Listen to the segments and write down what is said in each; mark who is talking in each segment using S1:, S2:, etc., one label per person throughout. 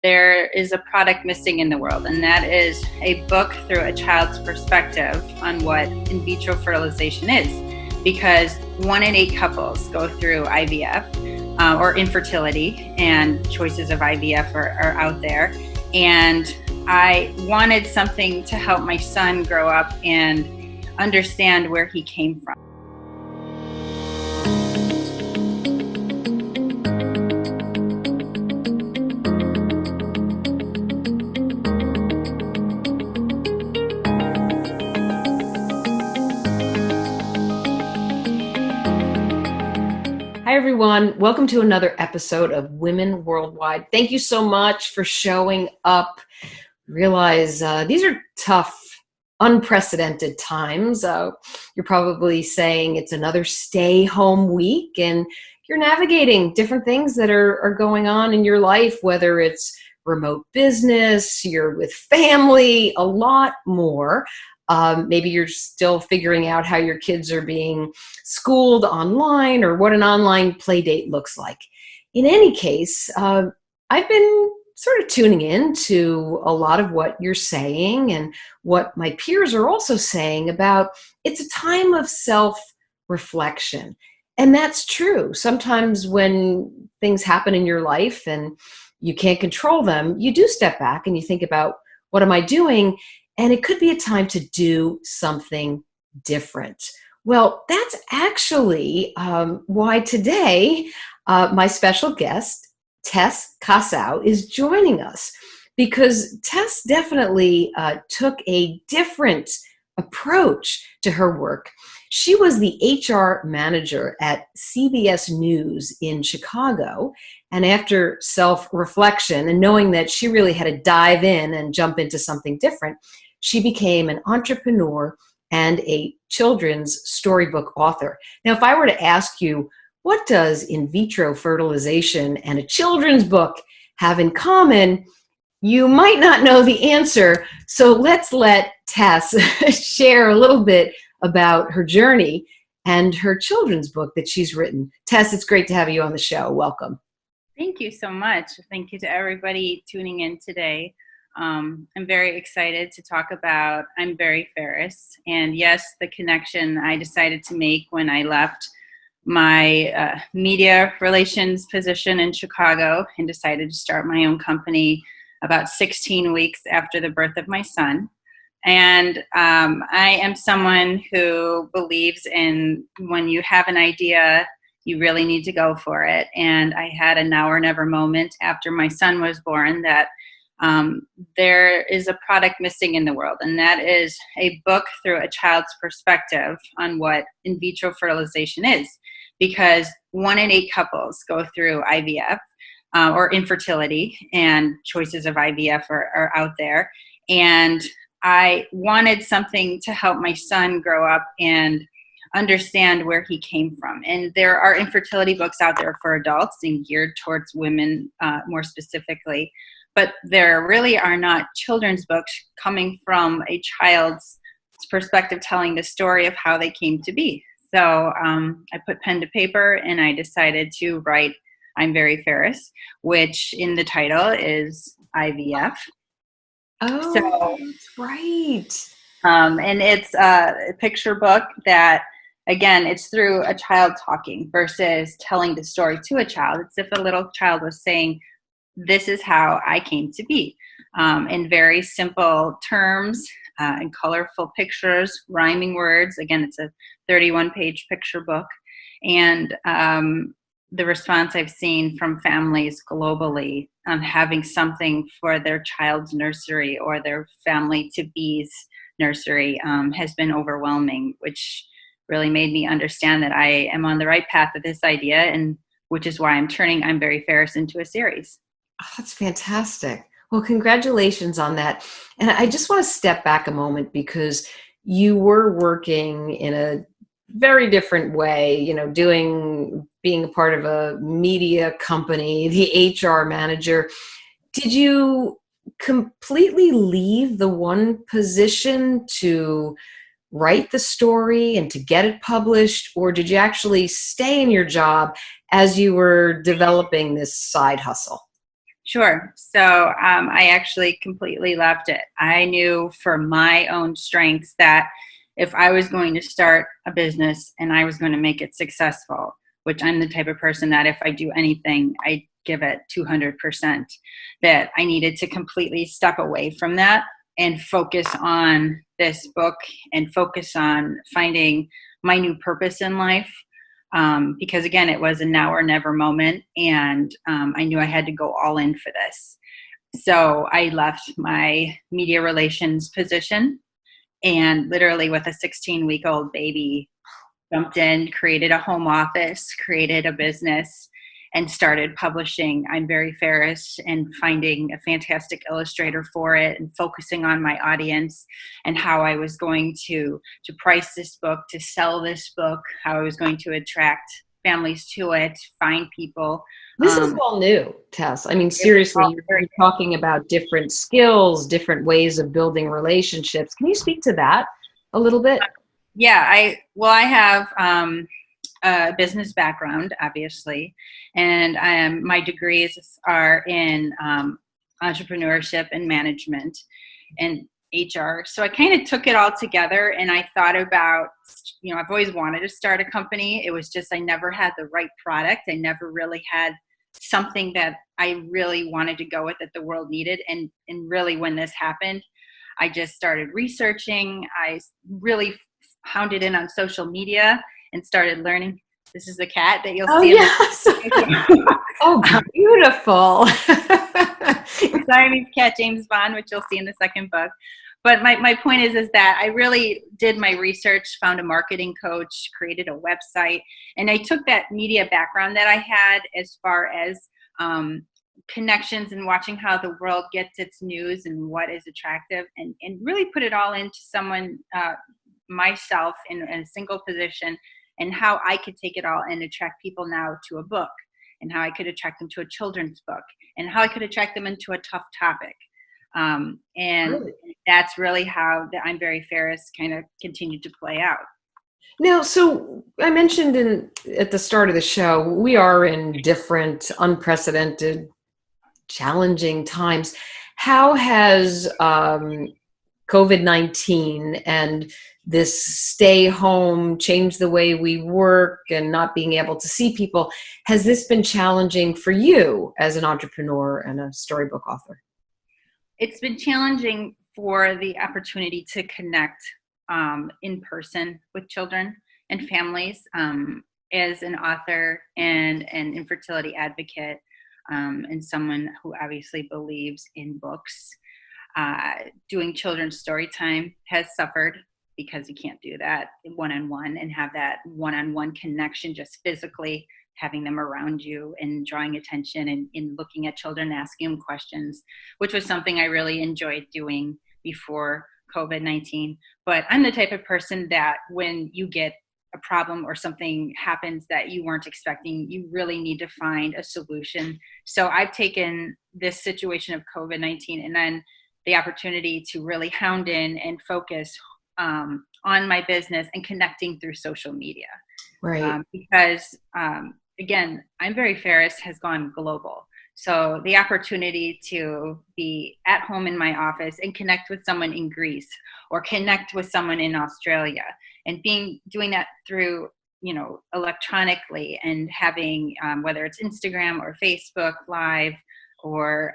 S1: there is a product missing in the world, and that is a book through a child's perspective on what in vitro fertilization is. Because 1 in 8 couples go through IVF or infertility, and choices of IVF are out there. And I wanted something to help my son grow up and understand where he came from.
S2: Hi, everyone. Welcome to another episode of Women Worldwide. Thank you so much for showing up. Realize these are tough, unprecedented times. You're probably saying it's another stay-home week, and you're navigating different things that are going on in your life, whether it's remote business, you're with family, a lot more. Maybe you're still figuring out how your kids are being schooled online or what an online play date looks like. In any case, I've been sort of tuning in to a lot of what you're saying and what my peers are also saying about it's a time of self-reflection. And that's true. Sometimes when things happen in your life and you can't control them, you do step back and you think about, what am I doing? And it could be a time to do something different. Well, that's actually why today my special guest, Tess Kossow, is joining us, because Tess definitely took a different approach to her work. She was the HR manager at CBS News in Chicago. And after self-reflection and knowing that she really had to dive in and jump into something different, she became an entrepreneur and a children's storybook author. Now, if I were to ask you, what does in vitro fertilization and a children's book have in common? You might not know the answer. So let's let Tess share a little bit about her journey and her children's book that she's written. Tess, it's great to have you on the show. Welcome.
S1: Thank you so much. Thank you to everybody tuning in today. I'm very excited to talk about I'm Very Ferris. And yes, the connection I decided to make when I left my media relations position in Chicago and decided to start my own company about 16 weeks after the birth of my son. And I am someone who believes in, when you have an idea, you really need to go for it. And I had a now or never moment after my son was born that there is a product missing in the world, and that is a book through a child's perspective on what in vitro fertilization is. Because 1 in 8 couples go through IVF or infertility, and choices of IVF are out there. And I wanted something to help my son grow up and understand where he came from. And there are infertility books out there for adults and geared towards women more specifically. But there really are not children's books coming from a child's perspective, telling the story of how they came to be. So I put pen to paper and I decided to write I'm Very Ferris, which in the title is IVF.
S2: Oh,
S1: So,
S2: that's right.
S1: And it's a picture book that, again, it's through a child talking versus telling the story to a child. It's if a little child was saying, this is how I came to be, in very simple terms, and colorful pictures, rhyming words. Again, it's a 31-page picture book. And the response I've seen from families globally on having something for their child's nursery or their family-to-be's nursery has been overwhelming, which really made me understand that I am on the right path with this idea, and which is why I'm turning I'm Very Ferris into a series.
S2: Oh, that's fantastic. Well, congratulations on that. And I just want to step back a moment, because you were working in a very different way, being a part of a media company, the HR manager. Did you completely leave the one position to write the story and to get it published, or did you actually stay in your job as you were developing this side hustle?
S1: Sure. So I actually completely left it. I knew for my own strengths that if I was going to start a business and I was going to make it successful, which I'm the type of person that if I do anything, I give it 200%, that I needed to completely step away from that and focus on this book and focus on finding my new purpose in life. Because again, it was a now or never moment, and I knew I had to go all in for this. So I left my media relations position and literally with a 16-week-old baby, jumped in, created a home office, created a business, and started publishing I'm Very Ferris and finding a fantastic illustrator for it and focusing on my audience and how I was going to price this book, to sell this book, how I was going to attract families to it, find people.
S2: This is all new, Tess. I mean, seriously, you're talking about different skills, different ways of building relationships. Can you speak to that a little bit?
S1: Yeah, I have a business background, obviously, and my degrees are in entrepreneurship and management and HR. So I kind of took it all together, and I thought about, I've always wanted to start a company. It was just I never had the right product. I never really had something that I really wanted to go with that the world needed. And really, when this happened, I just started researching. I really hounded in on social media and started learning. This is the cat that you'll see.
S2: Yes. Oh, beautiful.
S1: Siamese cat, James Bond, which you'll see in the second book. But my point is that I really did my research, found a marketing coach, created a website, and I took that media background that I had as far as connections and watching how the world gets its news and what is attractive, and really put it all into someone, myself in a single position, and how I could take it all and attract people now to a book, and how I could attract them to a children's book, and how I could attract them into a tough topic. And that's really how the I'm Very Ferris kind of continued to play out.
S2: Now, so I mentioned at the start of the show, we are in different, unprecedented, challenging times. How has COVID-19 and this stay home change the way we work and not being able to see people? Has this been challenging for you as an entrepreneur and a storybook author?
S1: It's been challenging for the opportunity to connect in person with children and families. As an author and an infertility advocate, and someone who obviously believes in books, doing children's story time has suffered because you can't do that one-on-one and have that one-on-one connection, just physically having them around you and drawing attention and looking at children, asking them questions, which was something I really enjoyed doing before COVID-19. But I'm the type of person that when you get a problem or something happens that you weren't expecting, you really need to find a solution. So I've taken this situation of COVID-19 and then the opportunity to really hound in and focus on my business and connecting through social media.
S2: Right.
S1: Because again, I'm Very Ferris has gone global. So the opportunity to be at home in my office and connect with someone in Greece or connect with someone in Australia and doing that through, electronically and having, whether it's Instagram or Facebook Live or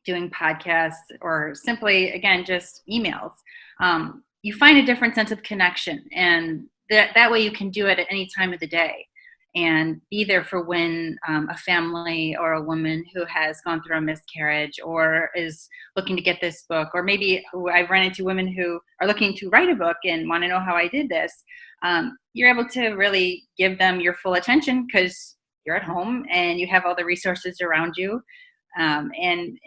S1: doing podcasts or simply, again, just emails, you find a different sense of connection. And that way you can do it at any time of the day and be there for when a family or a woman who has gone through a miscarriage or is looking to get this book, or maybe I've run into women who are looking to write a book and want to know how I did this. You're able to really give them your full attention because you're at home and you have all the resources around you. And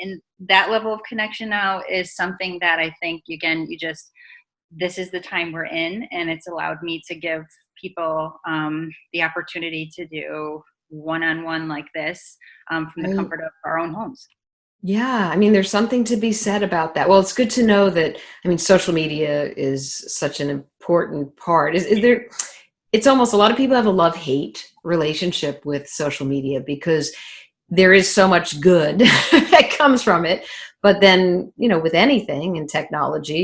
S1: that level of connection now is something that I think, again, this is the time we're in, and it's allowed me to give people the opportunity to do one-on-one like this from the comfort of our own homes.
S2: Yeah, I mean, there's something to be said about that. Well, it's good to know that, social media is such an important part. Is there, it's almost, a lot of people have a love-hate relationship with social media because there is so much good that comes from it. But then, with anything in technology,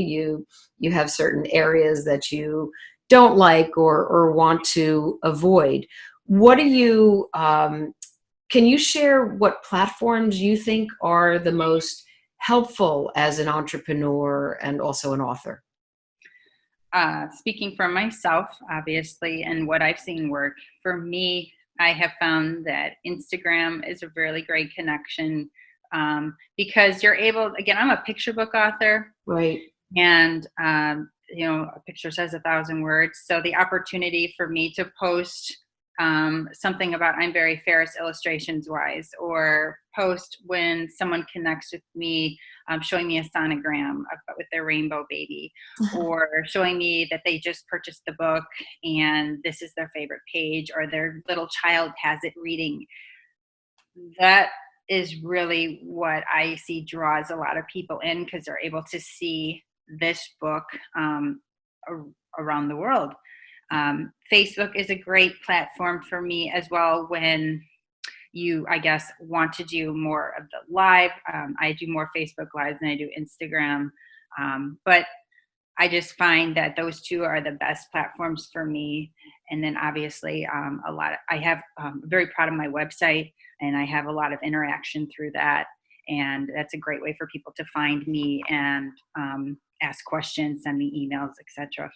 S2: you have certain areas that you don't like or want to avoid. What do you, can you share what platforms you think are the most helpful as an entrepreneur and also an author?
S1: Speaking for myself, obviously, and what I've seen work, for me, I have found that Instagram is a really great connection, because you're able, again, I'm a picture book author,
S2: Right.
S1: and a picture says 1,000 words. So the opportunity for me to post something about I'm Very Ferris illustrations wise, or post when someone connects with me, showing me a sonogram with their rainbow baby, or showing me that they just purchased the book and this is their favorite page, or their little child has it reading. That is really what I see draws a lot of people in, because they're able to see this book around the world. Facebook is a great platform for me as well when you, I guess, want to do more of the live. I do more Facebook Lives than I do Instagram. But I just find that those two are the best platforms for me. And then obviously I have, very proud of my website, and I have a lot of interaction through that. And that's a great way for people to find me and ask questions, send me emails, etc.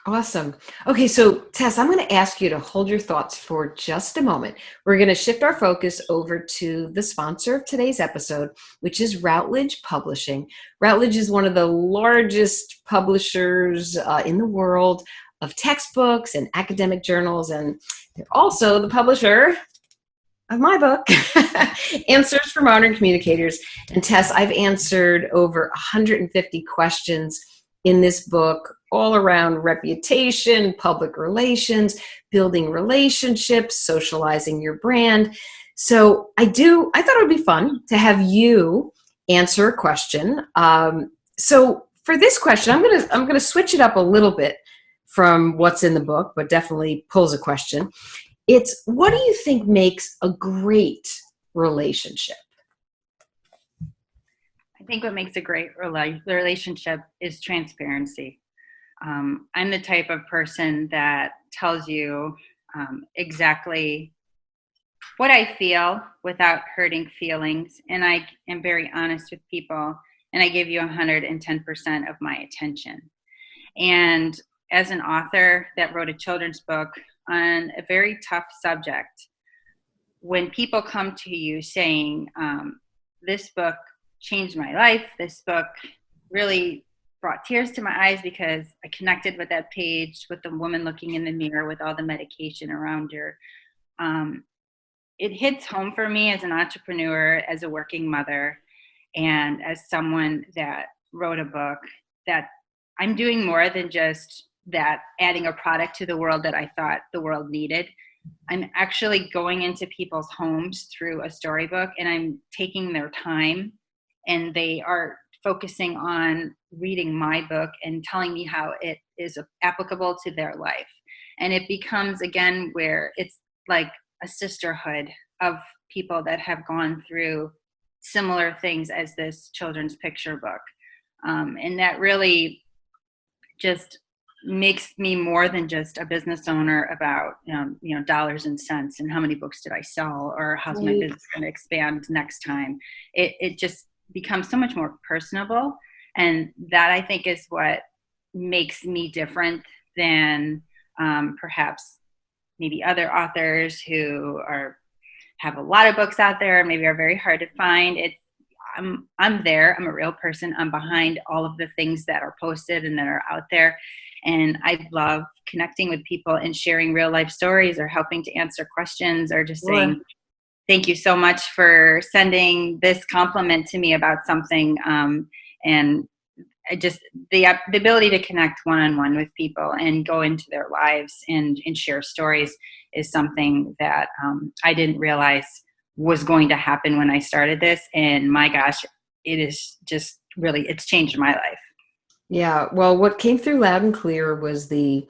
S2: Awesome. Okay, so Tess, I'm going to ask you to hold your thoughts for just a moment. We're going to shift our focus over to the sponsor of today's episode, which is Routledge Publishing. Routledge is one of the largest publishers in the world of textbooks and academic journals, and they're also the publisher of my book, Answers for Modern Communicators. And Tess, I've answered over 150 questions in this book, all around reputation, public relations, building relationships, socializing your brand. So I thought it would be fun to have you answer a question. So for this question, I'm gonna switch it up a little bit from what's in the book, but definitely pulls a question. It's, what do you think makes a great relationship?
S1: I think what makes a great relationship is transparency. I'm the type of person that tells you exactly what I feel without hurting feelings. And I am very honest with people, and I give you 110% of my attention. And as an author that wrote a children's book on a very tough subject, when people come to you saying, this book changed my life, this book really brought tears to my eyes because I connected with that page, with the woman looking in the mirror with all the medication around her. It hits home for me as an entrepreneur, as a working mother, and as someone that wrote a book, that I'm doing more than just that, adding a product to the world that I thought the world needed. I'm actually going into people's homes through a storybook, and I'm taking their time, and they are focusing on reading my book and telling me how it is applicable to their life. And it becomes, again, where it's like a sisterhood of people that have gone through similar things as this children's picture book. And that really just makes me more than just a business owner about dollars and cents and how many books did I sell, or how's my business going to expand next time. It just becomes so much more personable, and that, I think, is what makes me different than perhaps maybe other authors who have a lot of books out there, maybe are very hard to find. I'm there. I'm a real person. I'm behind all of the things that are posted and that are out there. And I love connecting with people and sharing real life stories, or helping to answer questions, or just saying, thank you so much for sending this compliment to me about something. And I just, the ability to connect one-on-one with people and go into their lives and share stories is something that I didn't realize was going to happen when I started this. And my gosh, it is just really, it's changed my life.
S2: Yeah. Well, what came through loud and clear was the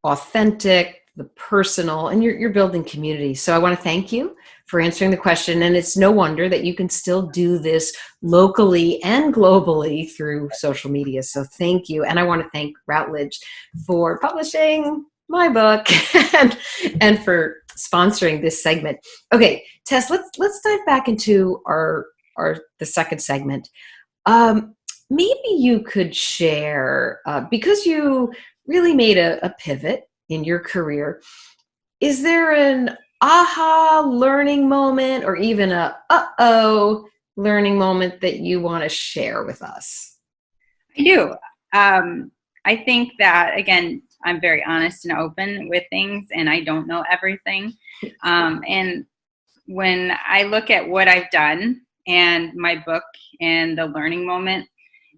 S2: authentic, the personal, and you're building community. So I want to thank you for answering the question. And it's no wonder that you can still do this locally and globally through social media. So thank you. And I want to thank Routledge for publishing my book and for sponsoring this segment. Okay, Tess, let's dive back into our the second segment. Maybe you could share, because you really made a pivot in your career. Is there an aha learning moment or even a uh-oh learning moment that you want to share with us?
S1: I do. I think that, again, I'm very honest and open with things, and I don't know everything. And when I look at what I've done and my book and the learning moment,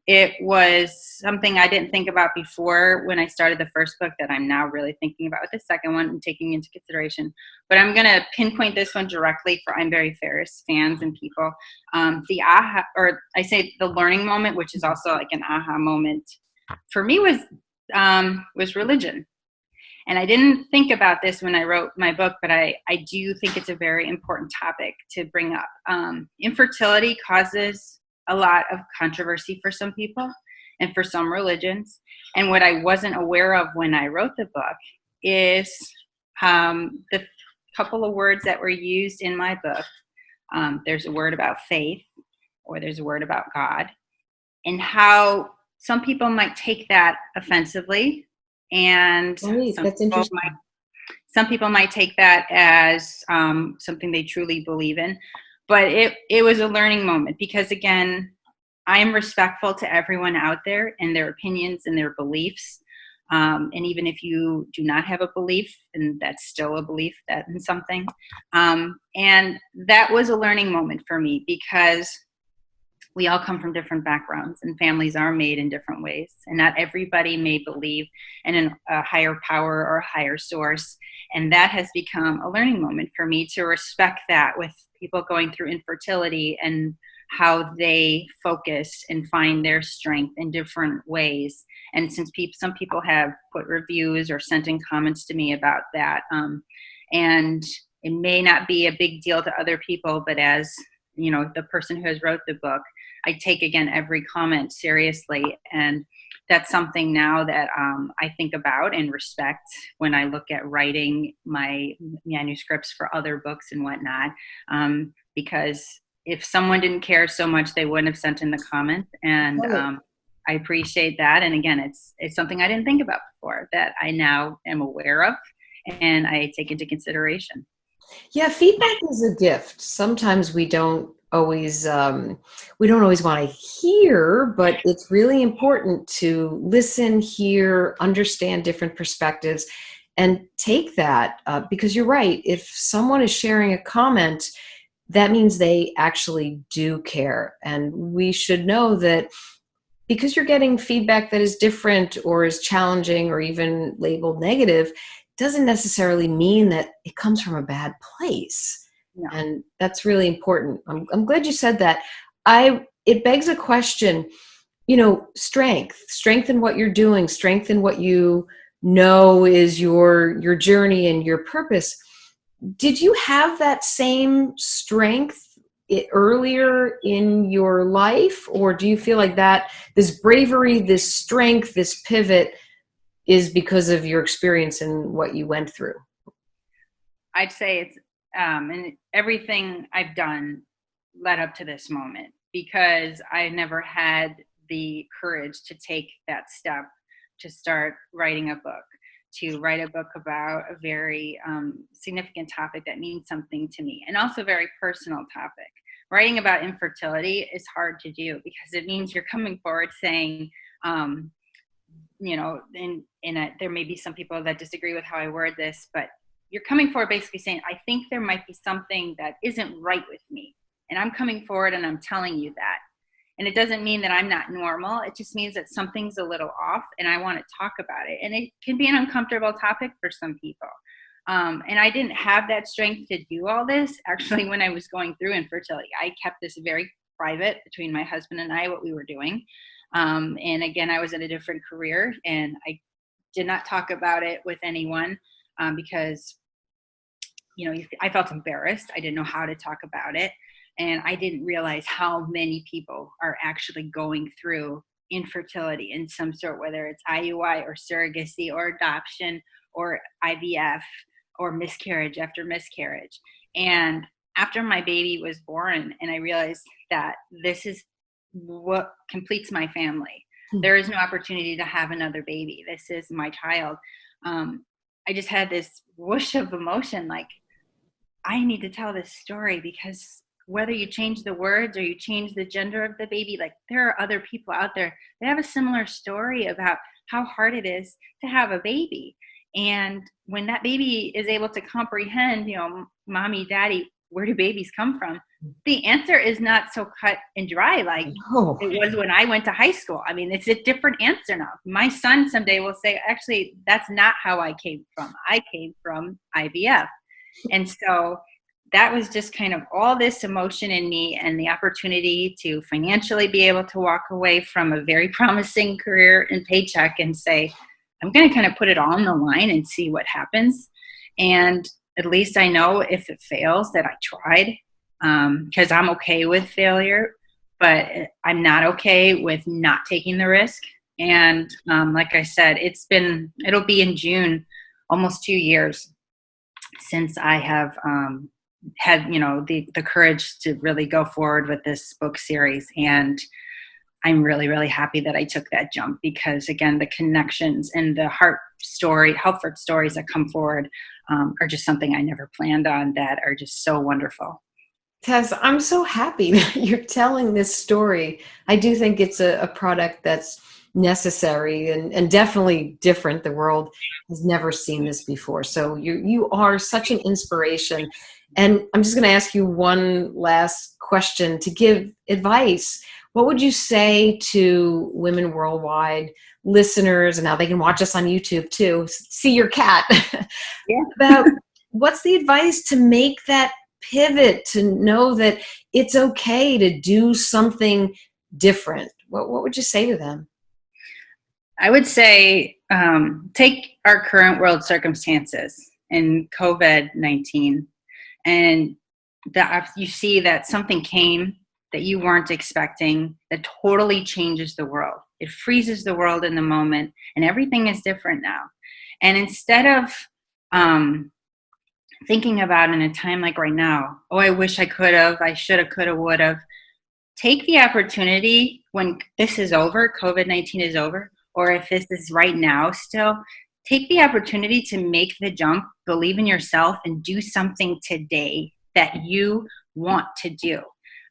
S1: it was something I didn't think about before when I started the first book that I'm now really thinking about with the second one and taking into consideration. But I'm going to pinpoint this one directly for I'm Very Ferris fans and people. The aha, or I say the learning moment, which is also like an aha moment for me, was religion. And I didn't think about this when I wrote my book, but I do think it's a very important topic to bring up. Infertility causes a lot of controversy for some people and for some religions. And what I wasn't aware of when I wrote the book is the couple of words that were used in my book. There's a word about faith, or there's a word about God, and how some people might take that offensively. And some people might take that as something they truly believe in. But it was a learning moment because, again, I am respectful to everyone out there and their opinions and their beliefs. And even if you do not have a belief, and that's still a belief that in something. And that was a learning moment for me because we all come from different backgrounds and families are made in different ways. And not everybody may believe in a higher power or a higher source. And that has become a learning moment for me to respect that with people going through infertility and how they focus and find their strength in different ways. And since some people have put reviews or sent in comments to me about that, and it may not be a big deal to other people, but as you know, the person who has wrote the book, I take, again, every comment seriously. And that's something now that I think about and respect when I look at writing my manuscripts for other books and whatnot. Because if someone didn't care so much, they wouldn't have sent in the comment. And I appreciate that. And again, it's something I didn't think about before that I now am aware of and I take into consideration.
S2: Yeah, feedback is a gift. Sometimes we don't always want to hear, but it's really important to listen, hear, understand different perspectives, and take that because you're right. If someone is sharing a comment, that means they actually do care, and we should know that because you're getting feedback that is different or is challenging or even labeled negative doesn't necessarily mean that it comes from a bad place. Yeah. And that's really important. I'm glad you said that. It begs a question, strength in what you're doing, strength in what you know is your journey and your purpose. Did you have that same strength earlier in your life, or do you feel like that this bravery, this strength, this pivot is because of your experience and what you went through?
S1: I'd say it's and everything I've done led up to this moment because I never had the courage to take that step to start writing a book, to write a book about a very significant topic that means something to me, and also a very personal topic. Writing about infertility is hard to do because it means you're coming forward saying, there may be some people that disagree with how I word this, but you're coming forward basically saying, I think there might be something that isn't right with me. And I'm coming forward and I'm telling you that. And it doesn't mean that I'm not normal. It just means that something's a little off and I want to talk about it. And it can be an uncomfortable topic for some people. And I didn't have that strength to do all this. Actually, when I was going through infertility, I kept this very private between my husband and I, what we were doing. And again, I was in a different career and I did not talk about it with anyone because I felt embarrassed. I didn't know how to talk about it. And I didn't realize how many people are actually going through infertility in some sort, whether it's IUI or surrogacy or adoption or IVF or miscarriage after miscarriage. And after my baby was born, and I realized that this is what completes my family. There is no opportunity to have another baby. This is my child. I just had this whoosh of emotion, like, I need to tell this story, because whether you change the words or you change the gender of the baby, like, there are other people out there that have a similar story about how hard it is to have a baby. And when that baby is able to comprehend, mommy, daddy, where do babies come from? The answer is not so cut and dry like it was when I went to high school. I mean, it's a different answer now. My son someday will say, actually, that's not how I came from. I came from IVF. And so that was just kind of all this emotion in me, and the opportunity to financially be able to walk away from a very promising career and paycheck and say, I'm going to kind of put it all on the line and see what happens. And at least I know if it fails that I tried, because I'm okay with failure, but I'm not okay with not taking the risk. And like I said, it'll be in June, almost 2 years since I have had, the courage to really go forward with this book series. And I'm really, really happy that I took that jump, because again, the connections and the heart stories that come forward are just something I never planned on, that are just so wonderful.
S2: Tess, I'm so happy that you're telling this story. I do think it's a product that's necessary and definitely different. The world has never seen this before. So you are such an inspiration. And I'm just going to ask you one last question to give advice. What would you say to women worldwide listeners, and now they can watch us on YouTube too, see your cat, about what's the advice to make that pivot, to know that it's okay to do something different? What would you say to them?
S1: I would say take our current world circumstances and COVID-19, and that you see that something came that you weren't expecting that totally changes the world. It freezes the world in the moment, and everything is different now. And instead of thinking about in a time like right now, oh, I wish I could have, I should have, could have, would have, take the opportunity when this is over, COVID-19 is over, or if this is right now still, take the opportunity to make the jump, believe in yourself, and do something today that you want to do.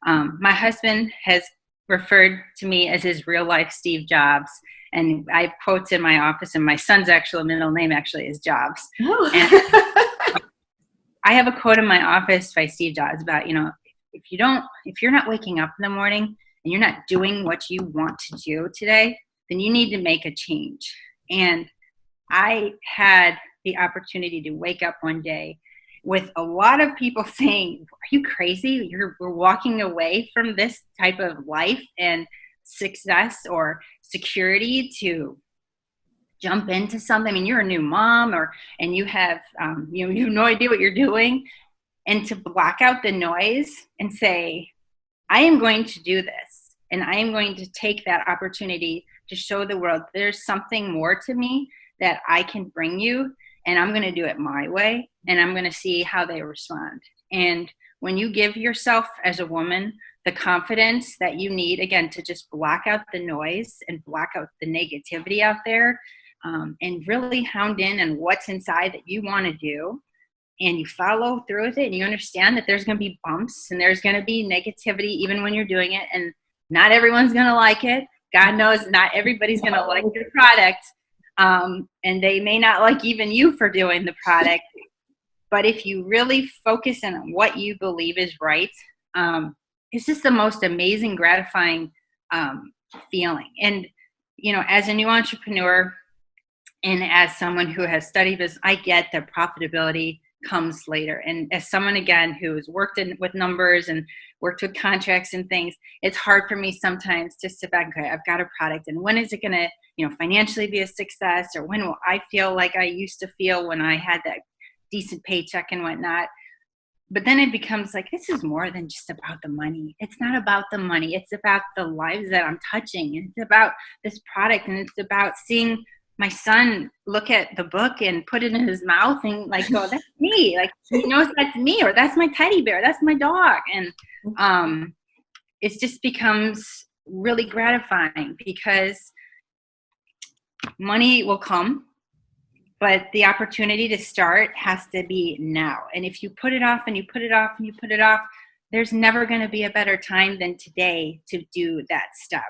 S1: My husband has referred to me as his real life Steve Jobs, and I have quotes in my office, and my son's actual middle name actually is Jobs.
S2: Oh.
S1: And I have a quote in my office by Steve Jobs about, if you're not waking up in the morning and you're not doing what you want to do today, then you need to make a change. And I had the opportunity to wake up one day with a lot of people saying, are you crazy? We're walking away from this type of life and success or security to jump into something. I mean, you're a new mom, and you have you have no idea what you're doing, and to block out the noise and say, I am going to do this, and I am going to take that opportunity to show the world there's something more to me that I can bring you, and I'm going to do it my way, and I'm going to see how they respond. And when you give yourself as a woman the confidence that you need, again, to just block out the noise and block out the negativity out there, and really hound in on what's inside that you want to do, and you follow through with it, and you understand that there's going to be bumps and there's going to be negativity even when you're doing it, and not everyone's going to like it. God knows not everybody's going to like your product, and they may not like even you for doing the product. But if you really focus on what you believe is right, it's just the most amazing, gratifying feeling. And, as a new entrepreneur and as someone who has studied this, I get that profitability comes later. And as someone, again, who's worked with numbers and worked with contracts and things, it's hard for me sometimes to sit back and go, I've got a product, and when is it going to, financially be a success? Or when will I feel like I used to feel when I had that decent paycheck and whatnot. But then it becomes like, this is more than just about the money. It's not about the money. It's about the lives that I'm touching. It's about this product, and it's about seeing my son look at the book and put it in his mouth and like go, that's me. Like, he knows that's me, or that's my teddy bear. That's my dog. And it just becomes really gratifying, because money will come, but the opportunity to start has to be now. And if you put it off and you put it off and you put it off, there's never going to be a better time than today to do that step.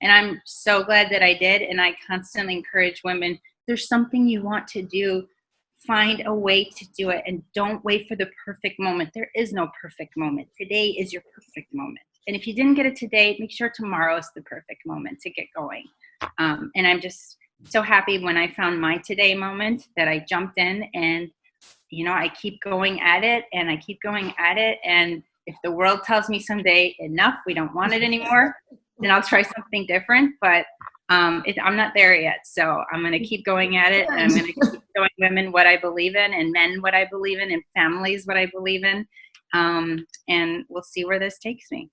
S1: And I'm so glad that I did. And I constantly encourage women, there's something you want to do, find a way to do it, and don't wait for the perfect moment. There is no perfect moment. Today is your perfect moment. And if you didn't get it today, make sure tomorrow is the perfect moment to get going. And I'm just so happy when I found my today moment that I jumped in, and, you know, I keep going at it and I keep going at it. And if the world tells me someday, enough, we don't want it anymore, then I'll try something different. But I'm not there yet. So I'm going to keep going at it. And I'm going to keep showing women what I believe in, and men what I believe in, and families what I believe in. And we'll see where this takes me.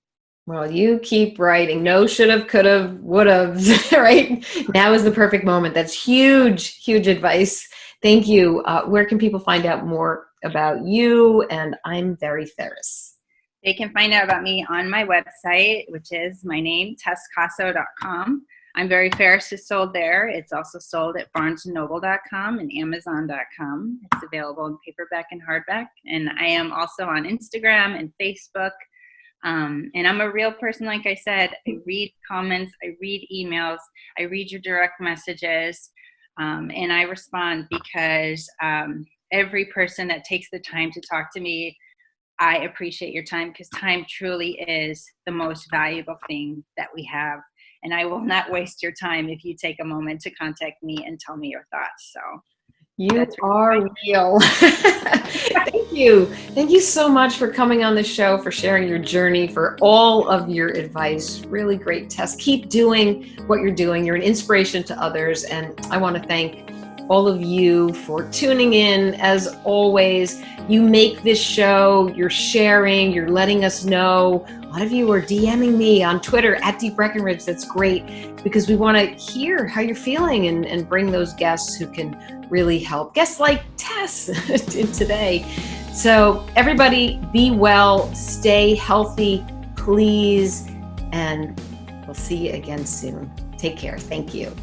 S2: Well, you keep writing. No, should have, could have, would have, right? Now is the perfect moment. That's huge, huge advice. Thank you. Where can people find out more about you and I'm Very Ferris?
S1: They can find out about me on my website, which is my name, tesskossow.com. I'm Very Ferris is sold there. It's also sold at barnesandnoble.com and amazon.com. It's available in paperback and hardback. And I am also on Instagram and Facebook. And I'm a real person, like I said. I read comments, I read emails, I read your direct messages, and I respond, because every person that takes the time to talk to me, I appreciate your time, because time truly is the most valuable thing that we have. And I will not waste your time if you take a moment to contact me and tell me your thoughts. So
S2: you are real. Thank you. Thank you so much for coming on the show, for sharing your journey, for all of your advice. Really great, Tess. Keep doing what you're doing. You're an inspiration to others. And I want to thank all of you for tuning in. As always, you make this show, you're sharing, you're letting us know. A lot of you are DMing me on Twitter at Deep Breckenridge. That's great, because we want to hear how you're feeling and bring those guests who can really help. Guests like Tess did today. So everybody, be well, stay healthy, please, and we'll see you again soon. Take care. Thank you.